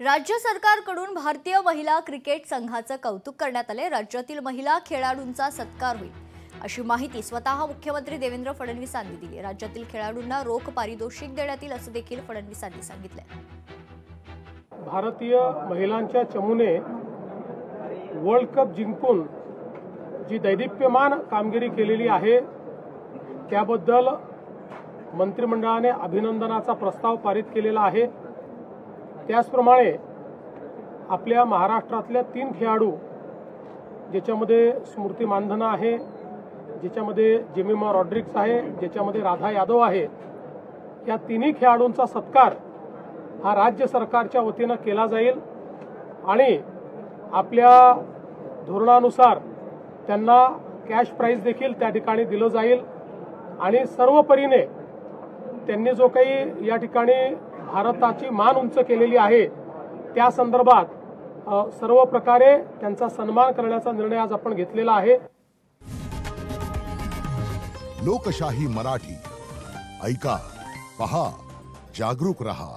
राज्य सरकारकडून भारतीय महिला क्रिकेट संघाचं कौतुक करण्यात आले। राज्यातील महिला खेळाडूंचा सत्कार होईल अशी माहिती स्वतः मुख्यमंत्री देवेंद्र फडणवीसांनी दिली। राज्यातील खेळाडूंना रोख पारितोषिक देण्यात येईल असं देखील फडणवीसांनी सांगितलं। भारतीय महिलांच्या चमूने वर्ल्ड कप जिंकून जी दैदिप्यमान कामगिरी केलेली आहे त्याबद्दल मंत्रिमंडळाने अभिनंदनाचा प्रस्ताव पारित केलेला आहे। त्याचप्रमाणे आपल्या महाराष्ट्रातल्या 3 खेळाडू ज्याच्यामध्ये स्मृती मानधना आहे, ज्याच्यामध्ये जेमिमा रॉड्रिग्स आहे, ज्याच्यामध्ये राधा यादव आहे, या तिन्ही खेळाडूंचा सत्कार हा राज्य सरकारच्या वतीने केला जाईल आणि आपल्या धोरणानुसार त्यांना कॅश प्राइज देखील त्या ठिकाणी दिलं जाईल आणि सर्व परीने त्यांनी जो काही या ठिकाणी भारताची मान उंच केलेली आहे त्या संदर्भात सर्व प्रकारे त्यांचा सन्मान करण्याचा निर्णय आज आपण घेतलेला आहे। लोकशाही मराठी ऐका, पहा, जागरूक रहा।